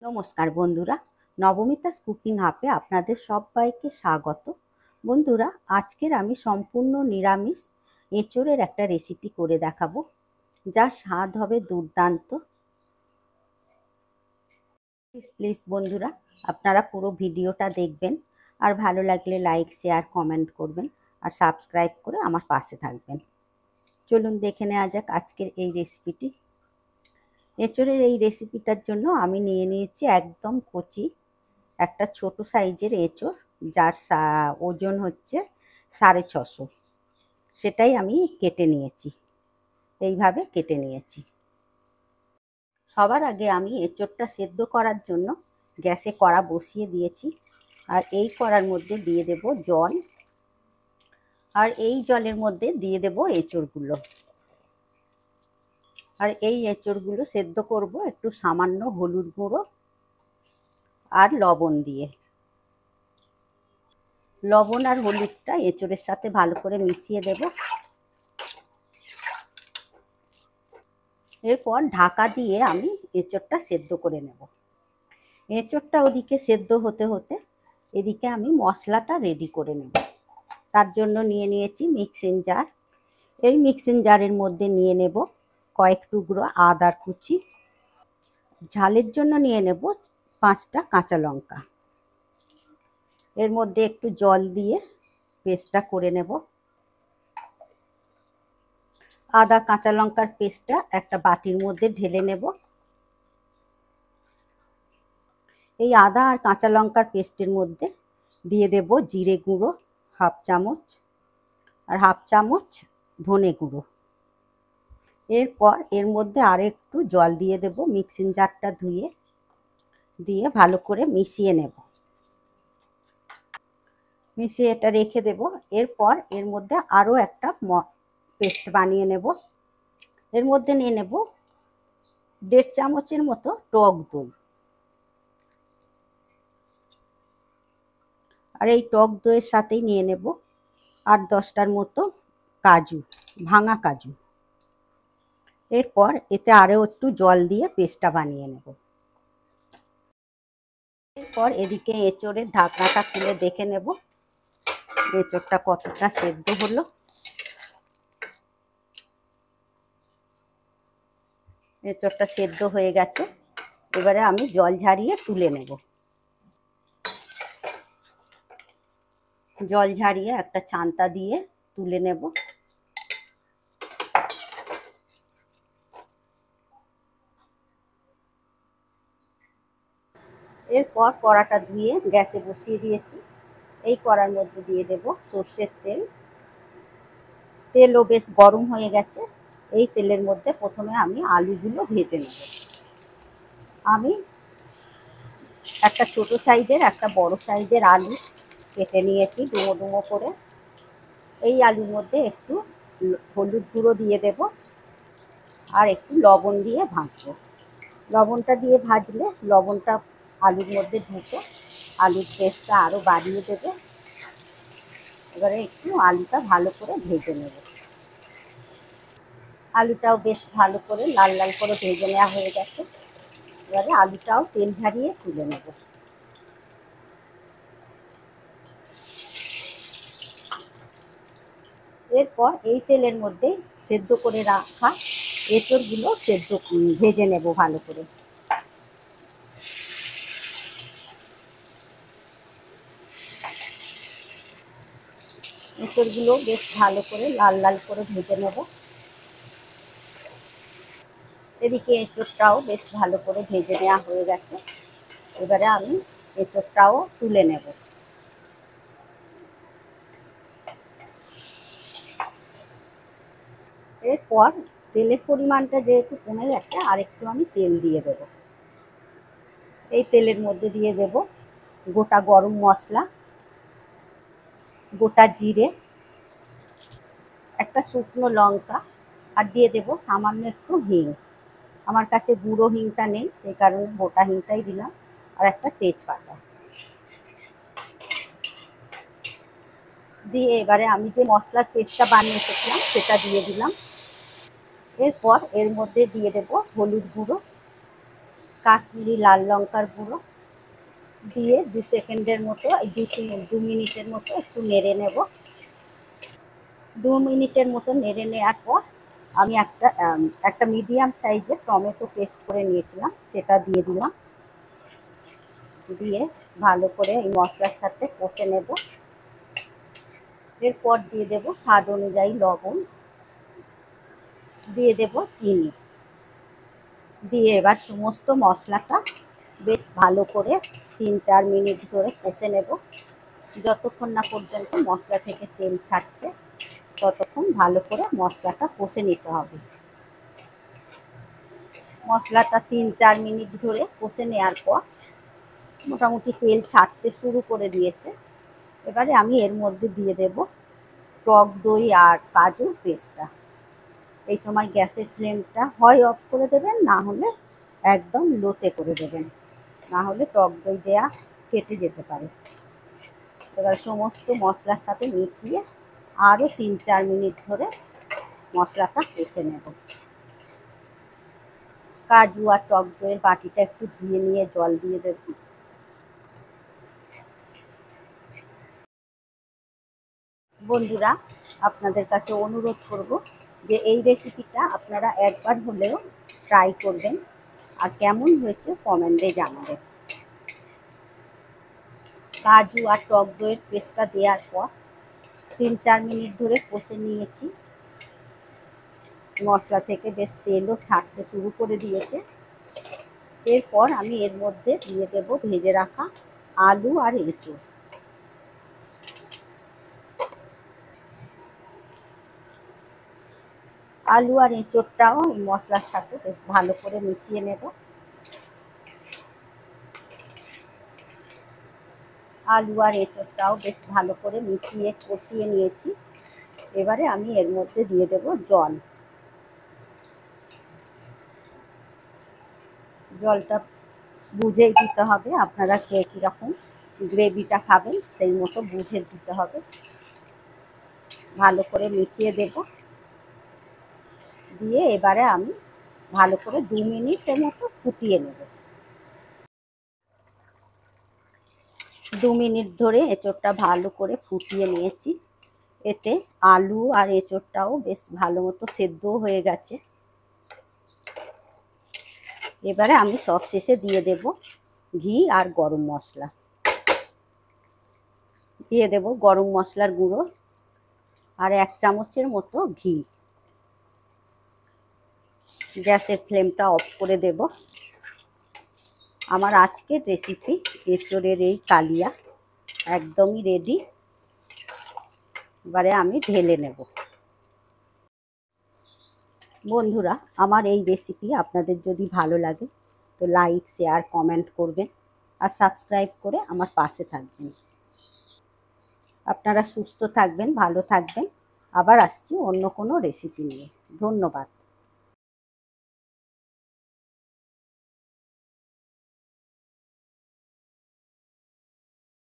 নমস্কার বন্ধুরা, নবমিতাস কুকিং হাবে আপনাদের সবাইকে স্বাগত। বন্ধুরা, আজকের আমি সম্পূর্ণ নিরামিষ এঁচোড়ের একটা রেসিপি করে দেখাবো, যার স্বাদ হবে দুর্দান্ত। প্লিজ বন্ধুরা, আপনারা পুরো ভিডিওটা দেখবেন, আর ভালো লাগলে লাইক, শেয়ার, কমেন্ট করবেন, আর সাবস্ক্রাইব করে আমার পাশে থাকবেন। চলুন দেখে নেওয়া যাক আজকের এই রেসিপিটি। এঁচোড়ের এই রেসিপিটার জন্য আমি নিয়ে নিয়েছি একদম কচি একটা ছোট সাইজের এঁচোড়, যার ওজন হচ্ছে 650। সেটাই আমি কেটে নিয়েছি, এইভাবে কেটে নিয়েছি। সবার আগে আমি এঁচোড়টা সেদ্ধ করার জন্য গ্যাসে কড়া বসিয়ে দিয়েছি, আর এই কড়ার মধ্যে দিয়ে দেব জল, আর এই জলের মধ্যে দিয়ে দেব এঁচোড়গুলো। আর এই এঁচোড়গুলো সেদ্ধ করব একটু সামান্য হলুদ গুঁড়ো আর লবণ দিয়ে। লবণ আর হলুদটা এঁচোড়ের সাথে ভালো করে মিশিয়ে দেব। এরপর ঢাকা দিয়ে আমি এঁচোড়টা সেদ্ধ করে নেব। এঁচোড়টা ওদিকে সেদ্ধ হতে হতে এদিকে আমি মশলাটা রেডি করে নেব। তার জন্য নিয়ে নিয়েছি মিক্সিং জার। এই মিক্সিং জারের মধ্যে নিয়ে নেব কয়েক টুকরো আদার কুচি, ঝালের জন্য নিয়ে নেব 5টা কাঁচা লঙ্কা। এর মধ্যে একটু জল দিয়ে পেস্টটা করে নেব। আদা কাঁচা লঙ্কার পেস্টটা একটা বাটির মধ্যে ঢেলে নেব। এই আদা আর কাঁচা লঙ্কার পেস্টের মধ্যে দিয়ে দেব জিরে গুঁড়ো 1/2 চামচ, আর 1/2 চামচ ধনে গুঁড়ো। এরপর এর মধ্যে আর একটু জল দিয়ে দেব, মিক্সিং জারটা ধুয়ে দিয়ে ভালো করে মিশিয়ে নেব। মিশিয়ে এটা রেখে দেব। এরপর এর মধ্যে আরও একটা পেস্ট বানিয়ে নেব। এর মধ্যে নিয়ে নেব 1.5 চামচের মতো টক দই। আর এই টক দইয়ের সাথেই নিয়ে নেব 8-10টার মতো কাজু, ভাঙা কাজু। এরপর এতে আরও একটু জল দিয়ে পেস্টটা বানিয়ে নেব। এরপর এদিকে এঁচোড়ের ঢাকনাটা খুলে দেখে নেব এঁচোড়টা কতটা সেদ্ধ হলো। এঁচোড়টা সেদ্ধ হয়ে গেছে। এবারে আমি জল ঝারিয়ে তুলে নেব। জল ঝারিয়ে একটা ছান্তা দিয়ে তুলে নেব। এরপর কড়াটা ধুয়ে গ্যাসে বসিয়ে দিয়েছি। এই কড়ার মধ্যে দিয়ে দেব সর্ষের তেল। তেলও বেশ গরম হয়ে গেছে। এই তেলের মধ্যে প্রথমে আমি আলুগুলো ভেজে নেব। আমি একটা ছোট সাইজের একটা বড় সাইজের আলু কেটে নিয়েছি ডুমো ডুমো করে। এই আলুর মধ্যে একটু হলুদ গুঁড়ো দিয়ে দেব, আর একটু লবণ দিয়ে ভাজবো। লবণটা দিয়ে ভাজলে লবণটা আলুর মধ্যে ঢুকে আলুর টেস্টটা আরও বাড়িয়ে দেবে। এবারে একটু আলুটা ভালো করে ভেজে নেব। আলুটাও বেশ ভালো করে লাল লাল করে ভেজে নেওয়া হয়ে গেছে। এবারে আলুটাও তেল ঝারিয়ে তুলে নেব। এরপর এই তেলের মধ্যে সেদ্ধ করে রাখা এঁচোড়গুলো ভেজে নেব ভালো করে। এঁচোড়গুলো বেশ ভালো করে লাল লাল করে ভেজে নেব। এদিকে এঁচোড়টাও বেশ ভালো করে ভেজে নেওয়া হয়ে গেছে। এবারে আমি এঁচোড়টাও তুলে নেব। এরপর তেলের পরিমাণটা যেহেতু কমে গেছে, আর একটু আমি তেল দিয়ে দেব। এই তেলের মধ্যে দিয়ে দেব গোটা গরম মশলা, গোটা জিরে, একটা শুকনো লঙ্কা, আর দিয়ে দেব সামান্য একটু হিং। আমার কাছে গুঁড়ো হিংটা নেই, সেই কারণে গোটা হিংটাই দিলাম, আর একটা তেজপাতা দিয়ে এবারে আমি যে মশলার পেস্টটা বানিয়ে রেখেছিলাম সেটা দিয়ে দিলাম। এরপর এর মধ্যে দিয়ে দেব হলুদ গুঁড়ো, কাশ্মীরি লাল লঙ্কার গুঁড়ো দিয়ে 2 সেকেন্ডের মতো, 2 মিনিটের মতো একটু নেড়ে নেব। 2 মিনিটের মতো নেড়ে নেওয়ার পর আমি একটা মিডিয়াম সাইজের টমেটো পেস্ট করে নিয়েছিলাম, সেটা দিয়ে দিলাম। দিয়ে ভালো করে এই মশলার সাথে কষে নেব। এরপর দিয়ে দেব স্বাদ অনুযায়ী লবণ, দিয়ে দেব চিনি, দিয়ে এবার সমস্ত মশলাটা বেশ ভালো করে 3-4 মিনিট ধরে কষে নেব। যতক্ষণ না পর্যন্ত মশলা থেকে তেল ছাড়ছে ততক্ষণ ভালো করে মশলাটা কষে নিতে হবে। মশলাটা 3-4 মিনিট ধরে কষে নেওয়ার পর মোটামুটি তেল ছাড়তে শুরু করে দিয়েছে। এবারে আমি এর মধ্যে দিয়ে দেব টক দই আর কাজুর পেস্টটা। এই সময় গ্যাসের ফ্লেমটা হয় অফ করে দেবেন, না হলে একদম লোতে করে দেবেন, না হলে টক দই দেওয়া কেটে যেতে পারে। এবার সমস্ত মশলার সাথে মিশিয়ে আরও 3-4 মিনিট ধরে মশলাটা কষে নেব। কাজু আর টক দইয়ের বাটিটা একটু ধুয়ে নিয়ে জল দিয়ে দেব। বন্ধুরা, আপনাদের কাছে অনুরোধ করব যে এই রেসিপিটা আপনারা একবার হলেও ট্রাই করবেন, আর কেমন হয়েছে কমেন্টে জানাবেন। কাজু আর টক দইয়ের পেস্টটা দেওয়ার পর 3-4 মিনিট ধরে কষে নিয়েছি। মশলা থেকে বেশ তেলও ছাড়তে শুরু করে দিয়েছে। এরপর আমি এর মধ্যে দিয়ে দেব ভেজে রাখা আলু আর এঁচোড়। আলু আর এঁচোড়টাও এই মশলার সাথে বেশ ভালো করে মিশিয়ে নেব। আলু আর এঁচোড়টাও বেশ ভালো করে মিশিয়ে কষিয়ে নিয়েছি। এবারে আমি এর মধ্যে দিয়ে দেব জল। জলটা বুঝেই দিতে হবে, আপনারা কে কীরকম গ্রেভিটা খাবেন সেই মতো বুঝে দিতে হবে। ভালো করে মিশিয়ে দেব। দিয়ে এবারে আমি ভালো করে 2 মিনিটের মতো ফুটিয়ে নেব। 2 মিনিট ধরে এঁচোড়টা ভালো করে ফুটিয়ে নিয়েছি। এতে আলু আর এঁচোড়টাও বেশ ভালো মতো সেদ্ধও হয়ে গেছে। এবারে আমি সবশেষে দিয়ে দেব ঘি আর গরম মশলা। দিয়ে দেব গরম মশলার গুঁড়ো আর 1 চামচের মতো ঘি। গ্যাসের ফ্লেমটা অফ করে দেব। আমার আজকের রেসিপি এঁচোড়ের এই কালিয়া একদমই রেডি। এবারে আমি ঢেলে নেব। বন্ধুরা, আমার এই রেসিপি আপনাদের যদি ভালো লাগে তো লাইক, শেয়ার, কমেন্ট করবেন আর সাবস্ক্রাইব করে আমার পাশে থাকবেন। আপনারা সুস্থ থাকবেন, ভালো থাকবেন। আবার আসছি অন্য কোনো রেসিপি নিয়ে। ধন্যবাদ।